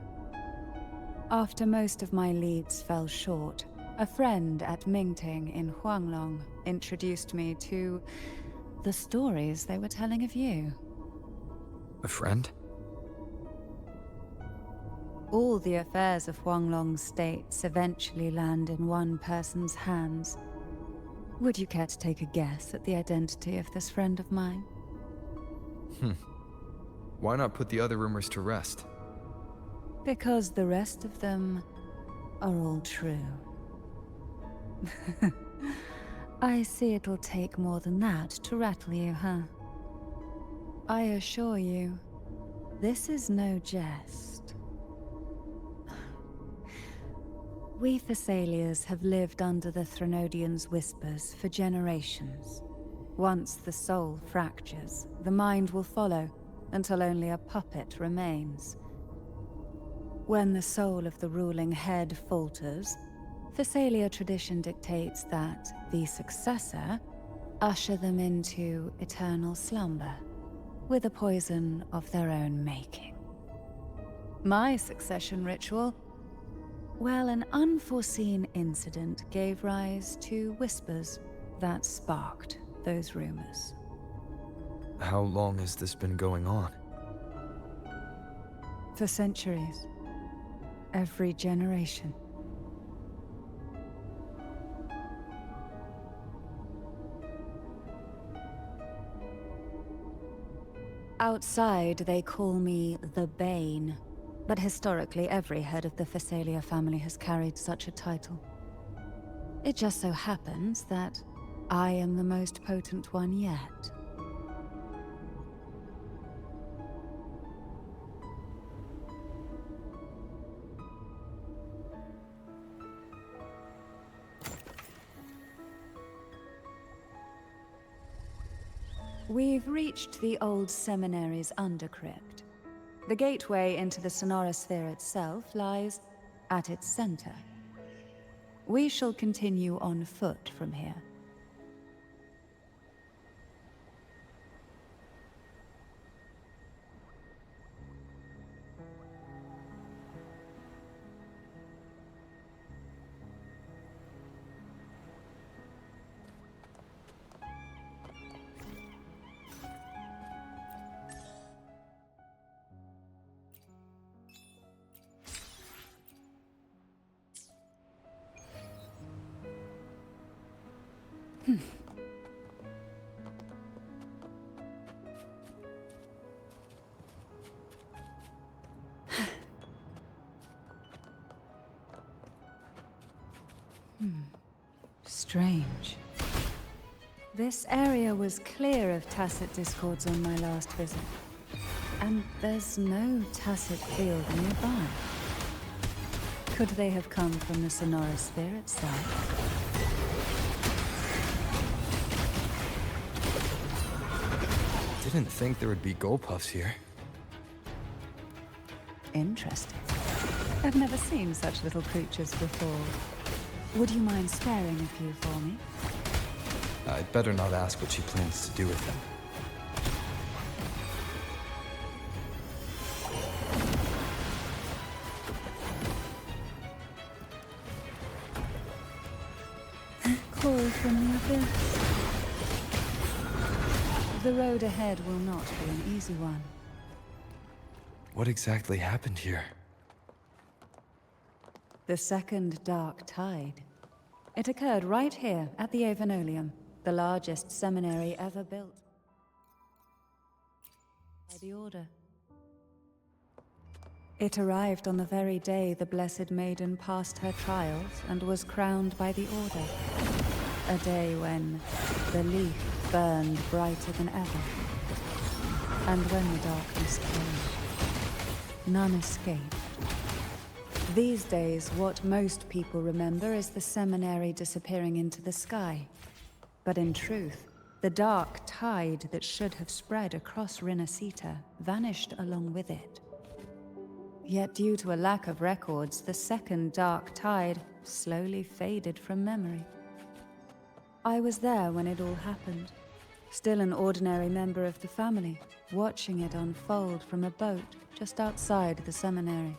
After most of my leads fell short, a friend at Mingting in Huanglong introduced me to the stories they were telling of you. A friend? All the affairs of Huanglong's states eventually land in one person's hands. Would you care to take a guess at the identity of this friend of mine? Why not put the other rumors to rest? Because the rest of them are all true. I see it'll take more than that to rattle you, huh? I assure you, this is no jest. We Thessalians have lived under the Threnodians' whispers for generations. Once the soul fractures, the mind will follow, until only a puppet remains. When the soul of the ruling head falters, Thessalia tradition dictates that the successor usher them into eternal slumber, with a poison of their own making. My succession ritual, well, an unforeseen incident gave rise to whispers that sparked those rumors. How long has this been going on? For centuries. Every generation. Outside, they call me the Bane, but historically every head of the Thessalia family has carried such a title. It just so happens that I am the most potent one yet. We've reached the old seminary's undercrypt. The gateway into the Sonorosphere itself lies at its center. We shall continue on foot from here. Strange. This area was clear of tacit discords on my last visit. And there's no tacit field nearby. Could they have come from the Sonorosphere itself? Didn't think there would be Gulpuffs here. Interesting. I've never seen such little creatures before. Would you mind sparing a few for me? I'd better not ask what she plans to do with them. Call from the abyss. The road ahead will not be an easy one. What exactly happened here? The second dark tide. It occurred right here at the Avenolium, the largest seminary ever built by the Order. It arrived on the very day the Blessed Maiden passed her trials and was crowned by the Order. A day when the leaf burned brighter than ever. And when the darkness came, none escaped. These days, what most people remember is the seminary disappearing into the sky. But in truth, the dark tide that should have spread across Rinacita vanished along with it. Yet due to a lack of records, the second dark tide slowly faded from memory. I was there when it all happened, still an ordinary member of the family, watching it unfold from a boat just outside the seminary.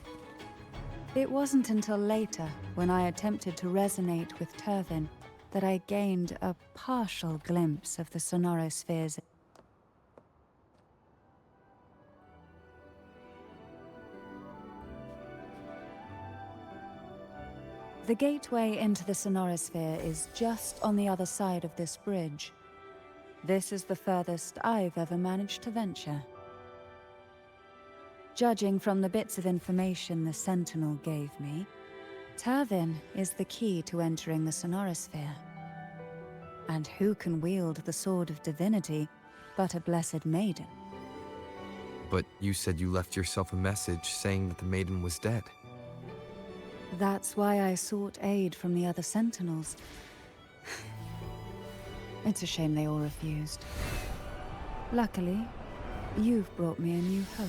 It wasn't until later, when I attempted to resonate with Turvin, that I gained a partial glimpse of the Sonorosphere's. The gateway into the Sonorosphere is just on the other side of this bridge. This is the furthest I've ever managed to venture. Judging from the bits of information the Sentinel gave me, Turvin is the key to entering the Sonorosphere. And who can wield the Sword of Divinity but a Blessed Maiden? But you said you left yourself a message saying that the maiden was dead. That's why I sought aid from the other Sentinels. It's a shame they all refused. Luckily, you've brought me a new hope.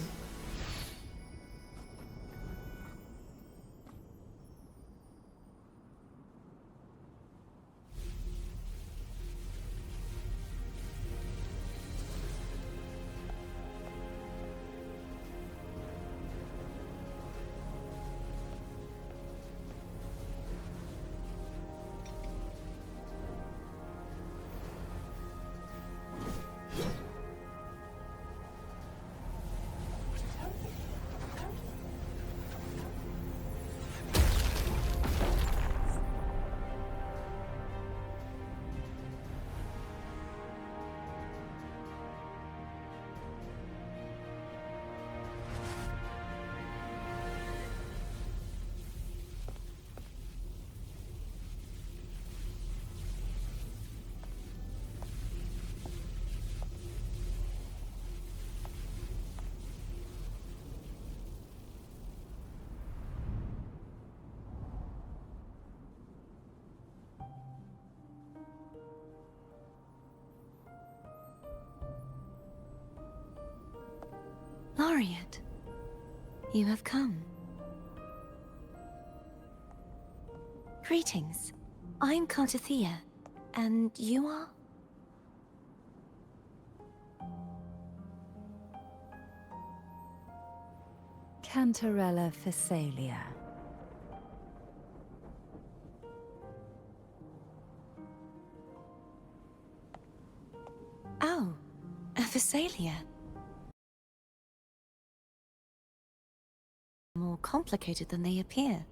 Laureate, you have come. Greetings. I'm Cartathea, and you are? Cantarella Phasalia. Oh, a Phasalia. More complicated than they appear.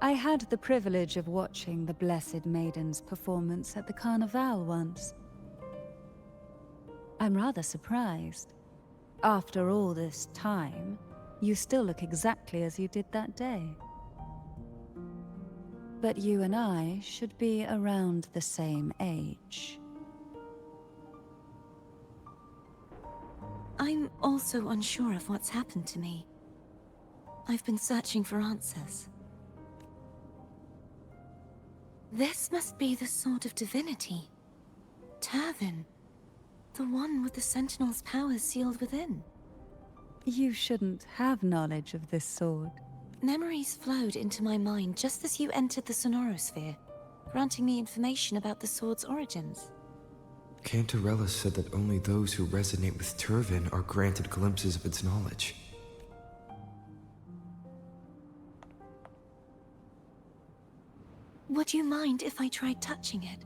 I had the privilege of watching the Blessed Maiden's performance at the Carnival once. I'm rather surprised. After all this time, you still look exactly as you did that day. But you and I should be around the same age. I'm also unsure of what's happened to me. I've been searching for answers. This must be the Sword of Divinity. Turvin. The one with the Sentinel's powers sealed within. You shouldn't have knowledge of this sword. Memories flowed into my mind just as you entered the Sonorosphere, granting me information about the sword's origins. Cantarella said that only those who resonate with Turvin are granted glimpses of its knowledge. Would you mind if I tried touching it?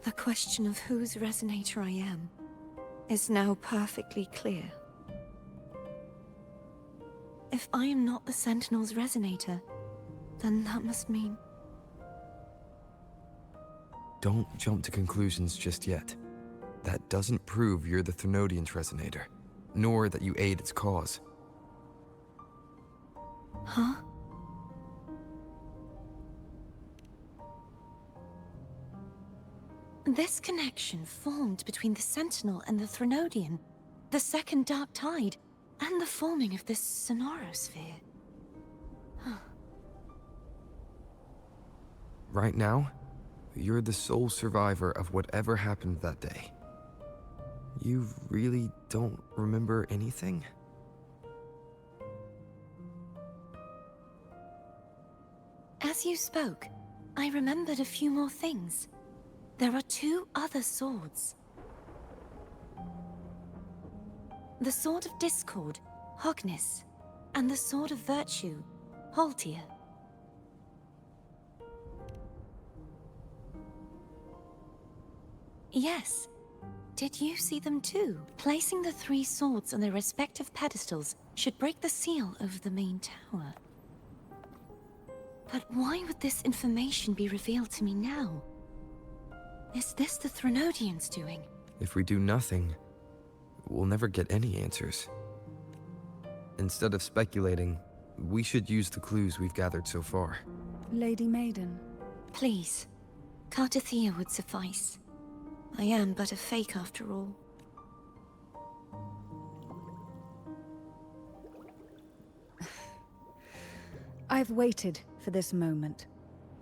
The question of whose resonator I am is now perfectly clear. If I am not the Sentinel's resonator, then that must mean... Don't jump to conclusions just yet. That doesn't prove you're the Threnodian's resonator, nor that you aid its cause. Huh? This connection formed between the Sentinel and the Threnodian, the second Dark Tide, and the forming of this Sonorosphere. Right now, you're the sole survivor of whatever happened that day. You really don't remember anything? As you spoke, I remembered a few more things. There are two other swords. The Sword of Discord, Hognis, and the Sword of Virtue, Haltia. Yes. Did you see them too? Placing the three swords on their respective pedestals should break the seal over the main tower. But why would this information be revealed to me now? Is this the Threnodians' doing? If we do nothing, we'll never get any answers. Instead of speculating, we should use the clues we've gathered so far. Lady Maiden. Please. Cartathea would suffice. I am but a fake after all. I've waited for this moment.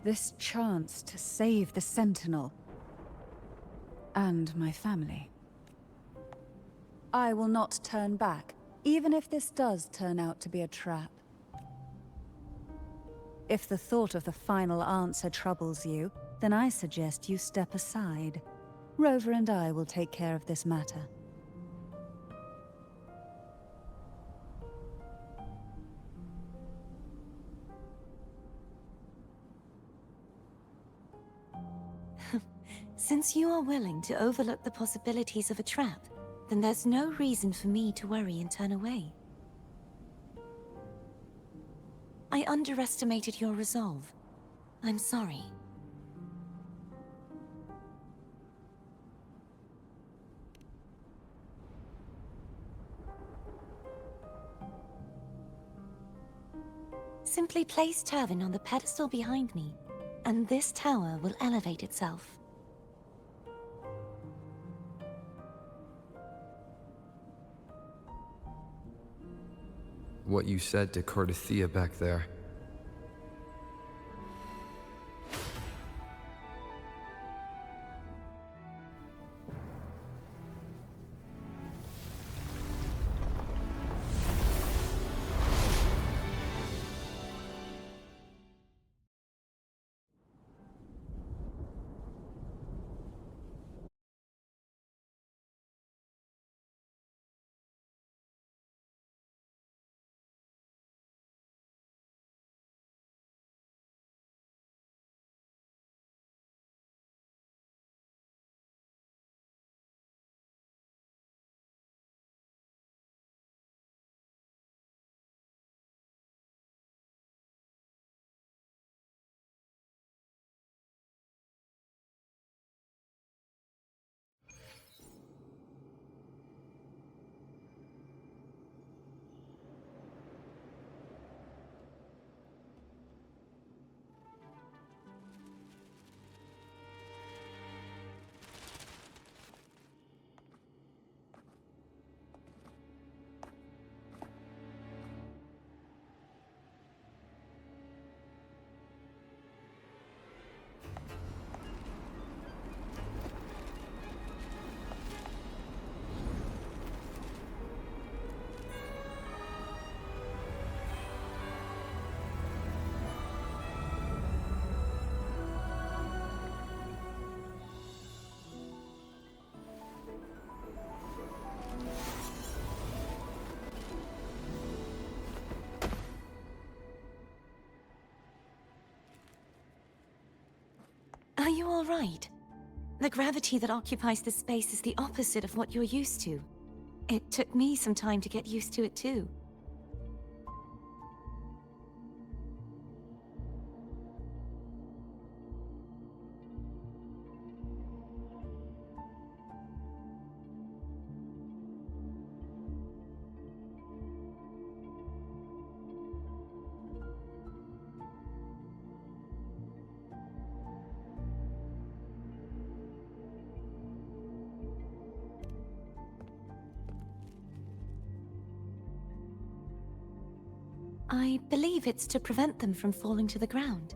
This chance to save the Sentinel. And my family. I will not turn back, even if this does turn out to be a trap. If the thought of the final answer troubles you, then I suggest you step aside. Rover and I will take care of this matter. Since you are willing to overlook the possibilities of a trap, then there's no reason for me to worry and turn away. I underestimated your resolve. I'm sorry. Simply place Turvin on the pedestal behind me, and this tower will elevate itself. What you said to Cardathia back there. Are you all right? The gravity that occupies this space is the opposite of what you're used to. It took me some time to get used to it too. I believe it's to prevent them from falling to the ground.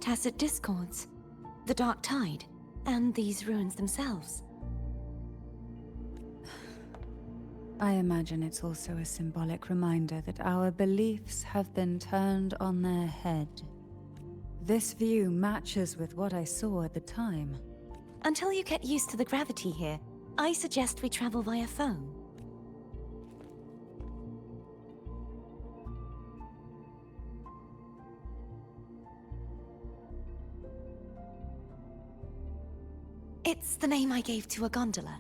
Tacit discords, the Dark Tide, and these ruins themselves. I imagine it's also a symbolic reminder that our beliefs have been turned on their head. This view matches with what I saw at the time. Until you get used to the gravity here, I suggest we travel via phone. It's the name I gave to a gondola.